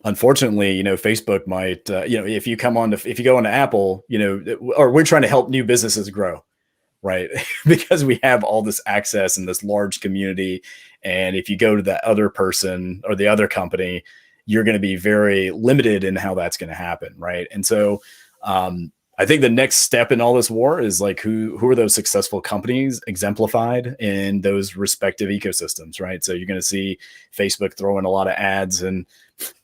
unfortunately, Facebook might, if you go into Apple, or we're trying to help new businesses grow, right? Because we have all this access and this large community. And if you go to the other person or the other company, you're going to be very limited in how that's going to happen, right? And so I think the next step in all this war is like who are those successful companies exemplified in those respective ecosystems, right? So you're going to see Facebook throwing a lot of ads and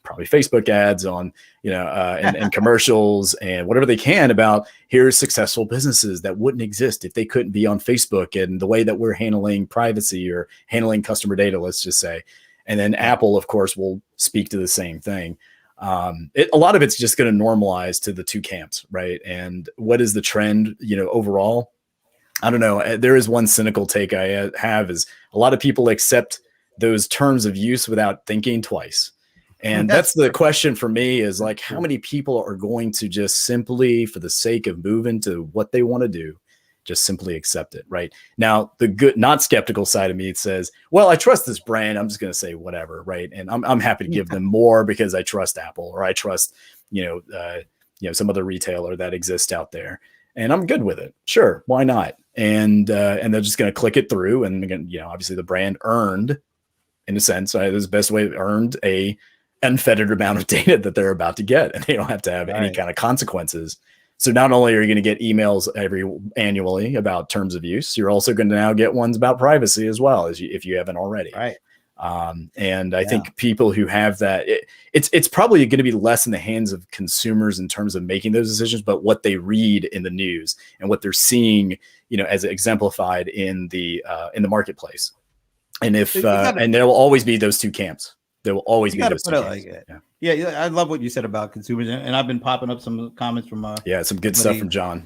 probably Facebook ads on, and commercials and whatever they can about here's successful businesses that wouldn't exist if they couldn't be on Facebook and the way that we're handling privacy or handling customer data, let's just say. And then Apple, of course, will speak to the same thing. A lot of it's just going to normalize to the two camps, right? And what is the trend, overall? I don't know. There is one cynical take I have is a lot of people accept those terms of use without thinking twice. And that's the question for me is like, how many people are going to just simply, for the sake of moving to what they want to do, just simply accept it, right? Now, the good, not skeptical side of me, it says, well, I trust this brand. I'm just going to say whatever, right? And I'm happy to give them more because I trust Apple or I trust, some other retailer that exists out there, and I'm good with it. Sure, why not? And they're just going to click it through, and again, obviously the brand earned, in a sense, this is the best way, earned a unfettered amount of data that they're about to get, and they don't have to have any kind of consequences. So not only are you going to get emails annually about terms of use, you're also going to now get ones about privacy as well, if you haven't already. Right. And I think people who have that, it's probably going to be less in the hands of consumers in terms of making those decisions, but what they read in the news and what they're seeing, as exemplified in the marketplace. And and there will always be those two camps. There will always be those two camps. Yeah, I love what you said about consumers, and I've been popping up some comments from some good stuff from John.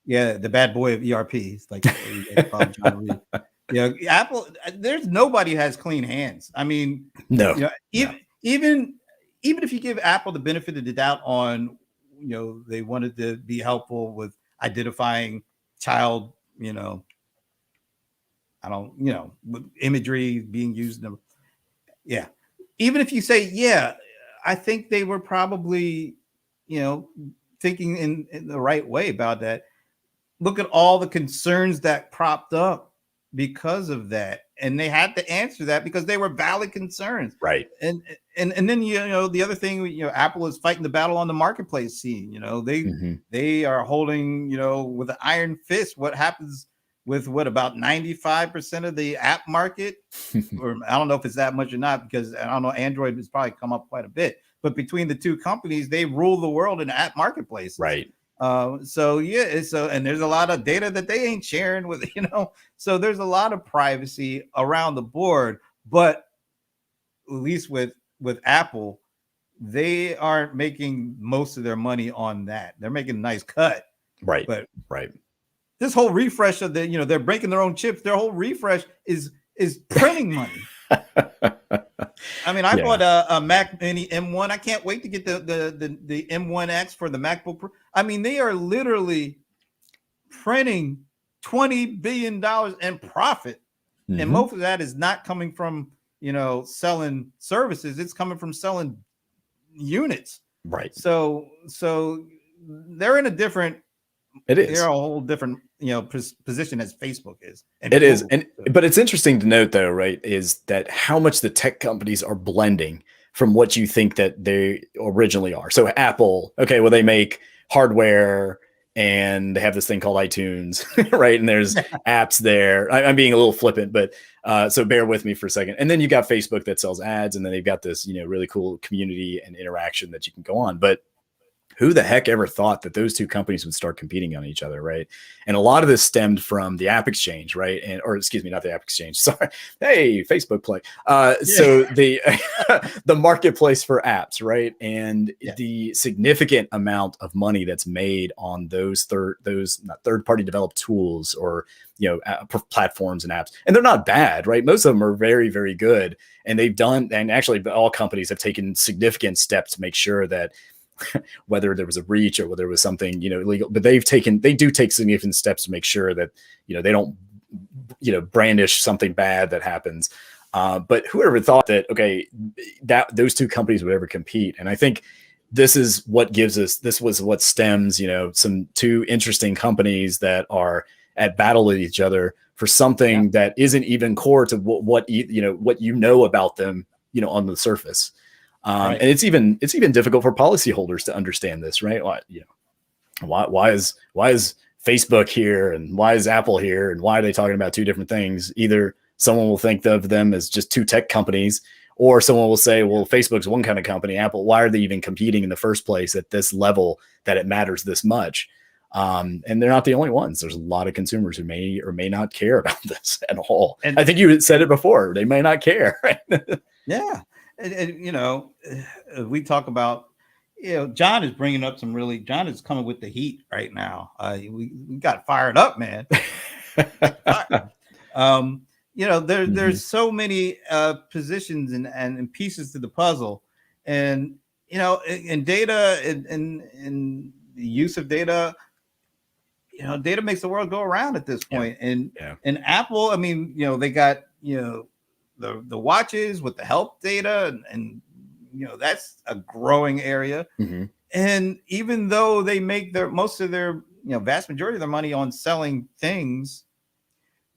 Yeah, the bad boy of ERP. It's like John Reed. Apple. There's nobody who has clean hands. I mean, no. Even if you give Apple the benefit of the doubt on, they wanted to be helpful with identifying child, with imagery being used. Even if you say, I think they were probably, thinking in the right way about that. Look at all the concerns that propped up because of that. And they had to answer that because they were valid concerns. Right. And then, the other thing, Apple is fighting the battle on the marketplace scene. They are holding, with an iron fist, what happens with about 95% of the app market, or I don't know if it's that much or not, because I don't know, Android has probably come up quite a bit, but between the two companies, they rule the world in app marketplaces. Right. And there's a lot of data that they ain't sharing with, so there's a lot of privacy around the board, but at least with Apple, they aren't making most of their money on that. They're making a nice cut. Right. But right. This whole refresh of they're breaking their own chips. Their whole refresh is printing money. I mean, I bought a Mac Mini M1. I can't wait to get the M1X for the MacBook Pro. I mean, they are literally printing $20 billion in profit, and most of that is not coming from selling services. It's coming from selling units. Right. So they're in a different. It is. They're a whole different, position as Facebook is. It is. But it's interesting to note, though, right, is that how much the tech companies are blending from what you think that they originally are. So Apple, okay, well, they make hardware and they have this thing called iTunes, right? And there's apps there. I'm being a little flippant, but so bear with me for a second. And then you got Facebook that sells ads, and then they've got this, really cool community and interaction that you can go on. But who the heck ever thought that those two companies would start competing on each other, right? And a lot of this stemmed from the App Exchange, right? Or excuse me, not the App Exchange. Sorry, hey, Facebook Play. So the marketplace for apps, right? And the significant amount of money that's made on those third-party developed tools or platforms and apps, and they're not bad, right? Most of them are very, very good, and actually all companies have taken significant steps to make sure that. Whether there was a breach or whether it was something illegal, but they do take significant steps to make sure that they don't brandish something bad that happens. But whoever thought that that those two companies would ever compete? And I think this was what stems some two interesting companies that are at battle with each other for something that isn't even core to what about them on the surface. Right. And it's even difficult for policyholders to understand this, right? Why is Facebook here, and why is Apple here, and why are they talking about two different things? Either someone will think of them as just two tech companies, or someone will say, well, Facebook's one kind of company. Apple, why are they even competing in the first place at this level that it matters this much? And they're not the only ones. There's a lot of consumers who may or may not care about this at all. And I think you said it before. They may not care. Right? Yeah. And, you know, we talk about, you know, John is bringing up John is coming with the heat right now. We got fired up, man. You know, there's so many positions and pieces to the puzzle, and you know, in data and the use of data, you know, data makes the world go around at this point. And Apple, I mean, you know, they got, you know, the watches with the health data, and you know, that's a growing area. And even though they make most of their, you know, vast majority of their money on selling things,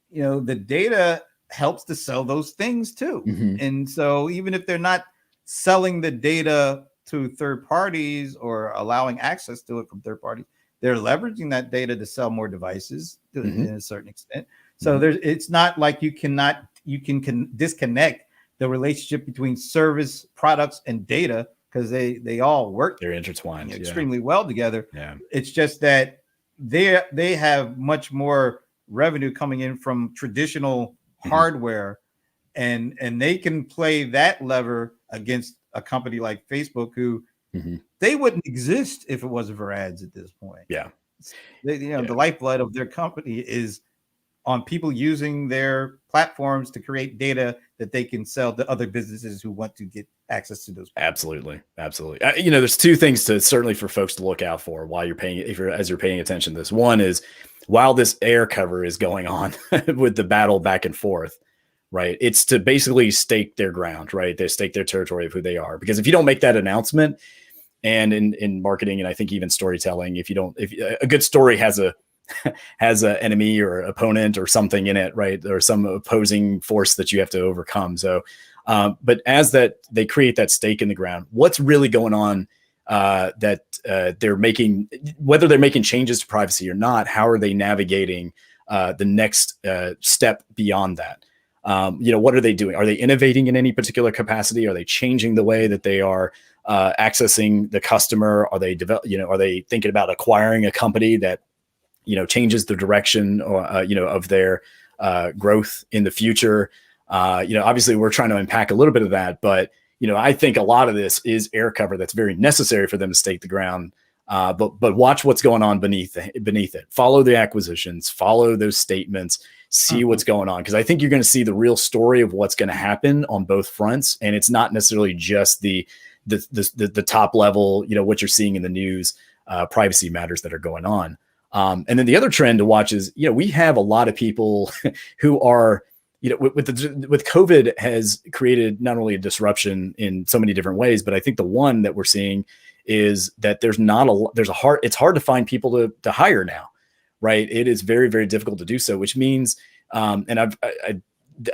you know, the data helps to sell those things too. And so even if they're not selling the data to third parties or allowing access to it from third parties, they're leveraging that data to sell more devices to a certain extent. So it's not like you can disconnect the relationship between service, products, and data, because they all work. They're intertwined extremely well together. Yeah. It's just that they have much more revenue coming in from traditional hardware, and they can play that lever against a company like Facebook, who they wouldn't exist if it wasn't for ads at this point. The lifeblood of their company is on people using their platforms to create data that they can sell to other businesses who want to get access to those platforms. Absolutely. You know, there's two things certainly for folks to look out for while as you're paying attention to this. One is, while this air cover is going on with the battle back and forth, right? It's to basically stake their ground, right? They stake their territory of who they are. Because if you don't make that announcement, and in marketing, and I think even storytelling, if a good story has an enemy or opponent or something in it, right? Or some opposing force that you have to overcome. So, but as they create that stake in the ground, what's really going on? That they're making, whether they're making changes to privacy or not, how are they navigating the next step beyond that? You know, what are they doing? Are they innovating in any particular capacity? Are they changing the way that they are accessing the customer? Are they are they thinking about acquiring a company that, you know, changes the direction or you know, of their growth in the future? You know, obviously we're trying to unpack a little bit of that, but you know, I think a lot of this is air cover that's very necessary for them to stake the ground. But watch what's going on beneath it. Follow the acquisitions, follow those statements, see what's going on. Because I think you're going to see the real story of what's going to happen on both fronts. And it's not necessarily just the top level, you know, what you're seeing in the news, privacy matters that are going on. And then the other trend to watch is, you know, we have a lot of people who are, you know, with COVID has created not only a disruption in so many different ways, but I think the one that we're seeing is that it's hard to find people to hire now, right? It is very, very difficult to do so, which means, and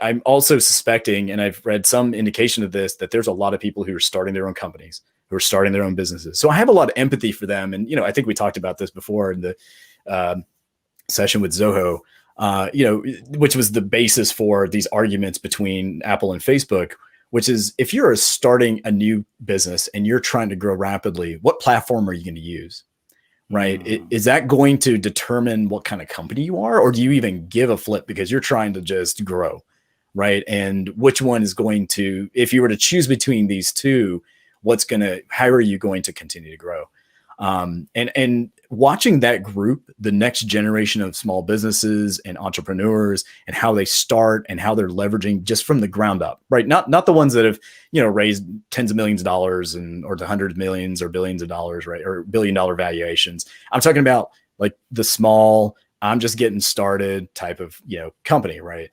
I'm also suspecting, and I've read some indication of this, that there's a lot of people who are starting their own companies, who are starting their own businesses. So I have a lot of empathy for them. And, you know, I think we talked about this before in the session with Zoho, you know, which was the basis for these arguments between Apple and Facebook, which is, if you're starting a new business and you're trying to grow rapidly, what platform are you going to use? Right? Is that going to determine what kind of company you are, or do you even give a flip because you're trying to just grow? Right? And which one is going to, if you were to choose between these two, how are you going to continue to grow? And watching that group, the next generation of small businesses and entrepreneurs, and how they start and how they're leveraging just from the ground up, right? Not the ones that have, you know, raised tens of millions of dollars or to hundreds of millions or billions of dollars, right? Or $1 billion valuations. I'm talking about like the small, I'm just getting started type of, you know, company, right?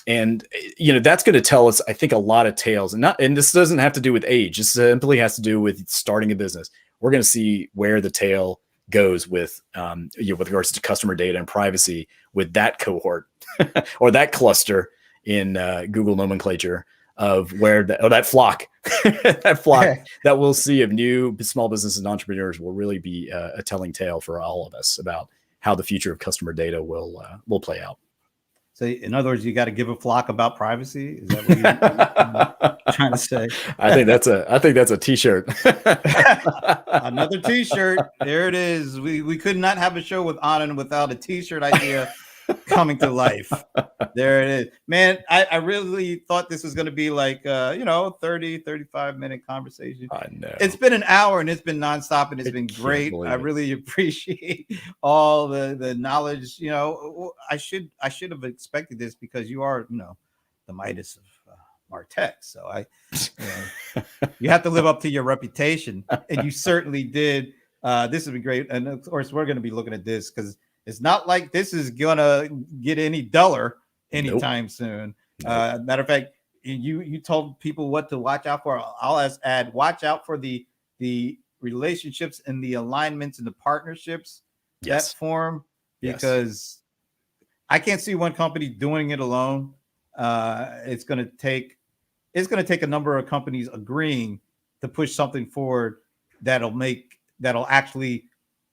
And, you know, that's going to tell us, I think, a lot of tales, and this doesn't have to do with age. This simply has to do with starting a business. We're going to see where the tail goes with, you know, with regards to customer data and privacy with that cohort or that cluster in Google nomenclature of where that flock that flock that we'll see of new small businesses and entrepreneurs will really be a telling tale for all of us about how the future of customer data will play out. So, in other words, you got to give a flock about privacy. Is that what you're trying to say? I think that's a T-shirt. Another T-shirt. There it is. We could not have a show with Anand without a T-shirt idea coming to life. There it is, man. I really thought this was going to be like 30, 35-minute conversation. I know it's been an hour and it's been nonstop and it's been great. I really appreciate all the knowledge. I should have expected this because you are the Midas of MarTech. So you have to live up to your reputation, and you certainly did. This has been great, and of course we're going to be looking at this because it's not like this is gonna get any duller anytime soon. Matter of fact, you told people what to watch out for. I'll add watch out for the relationships and the alignments and the partnerships that form, because I can't see one company doing it alone. It's gonna take a number of companies agreeing to push something forward that'll actually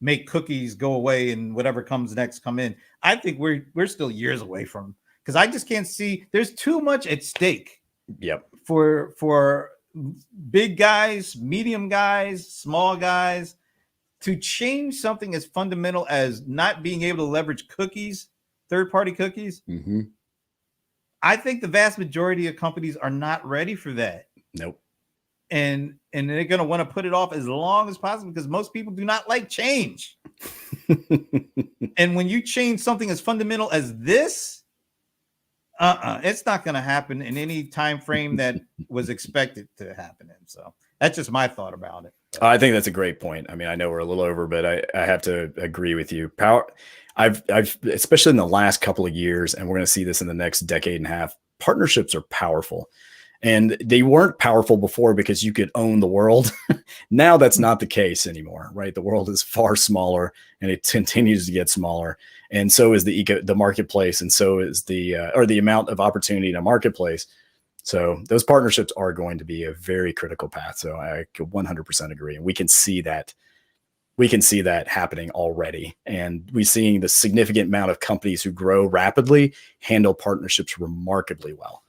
make cookies go away and whatever comes next come in. I think we're still years away from, because I just can't see. There's too much at stake. Yep. For big guys, medium guys, small guys, to change something as fundamental as not being able to leverage cookies, third-party cookies. Mm-hmm. I think the vast majority of companies are not ready for that. Nope. And they're going to want to put it off as long as possible because most people do not like change. And when you change something as fundamental as this, it's not going to happen in any time frame that was expected to happen in. So that's just my thought about it. I think that's a great point. I mean, I know we're a little over, but I have to agree with you. I've especially in the last couple of years, and we're going to see this in the next decade and a half, partnerships are powerful. And they weren't powerful before because you could own the world. Now that's not the case anymore, right? The world is far smaller and it continues to get smaller. And so is the marketplace, and so is the amount of opportunity in a marketplace. So those partnerships are going to be a very critical path. So I 100% agree. And we can see that happening already. And we're seeing the significant amount of companies who grow rapidly handle partnerships remarkably well.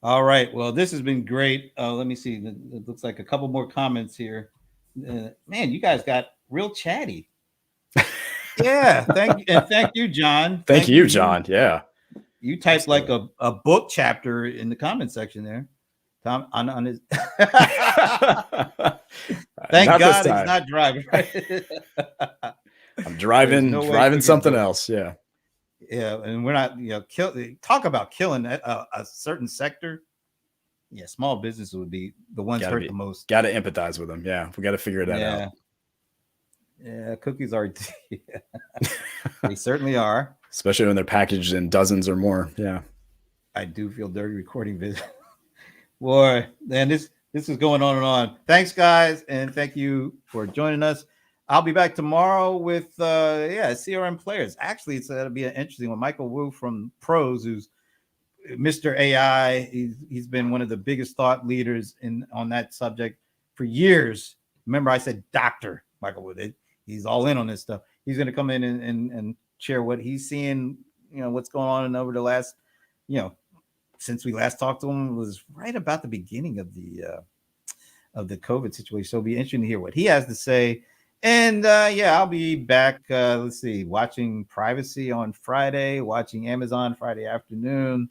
All right. Well, this has been great. Let me see. It looks like a couple more comments here. Man, you guys got real chatty. Yeah. Thank you, John. Thank you, John. Yeah. You typed like a book chapter in the comment section there. Tom on his. Thank God he's not driving. Right? I'm driving something else. Yeah. Yeah, and we're not, talk about killing a certain sector. Yeah, small businesses would be the ones hurt the most. Got to empathize with them. Yeah, we got to figure that out. Yeah, cookies are. They certainly are, especially when they're packaged in dozens or more. Yeah, I do feel dirty recording this. Boy, man, this is going on and on. Thanks, guys, and thank you for joining us. I'll be back tomorrow with CRM players. Actually, it's going to be an interesting one. Michael Wu from Pros, who's Mr. AI. He's been one of the biggest thought leaders on that subject for years. Remember, I said Dr. Michael Wu. He's all in on this stuff. He's going to come in and share what he's seeing, what's going on over the last, since we last talked to him, was right about the beginning of the COVID situation. So it'll be interesting to hear what he has to say. And I'll be back. Watching Privacy on Friday, watching Amazon Friday afternoon.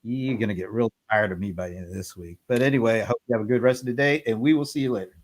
You're going to get real tired of me by the end of this week. But anyway, I hope you have a good rest of the day, and we will see you later.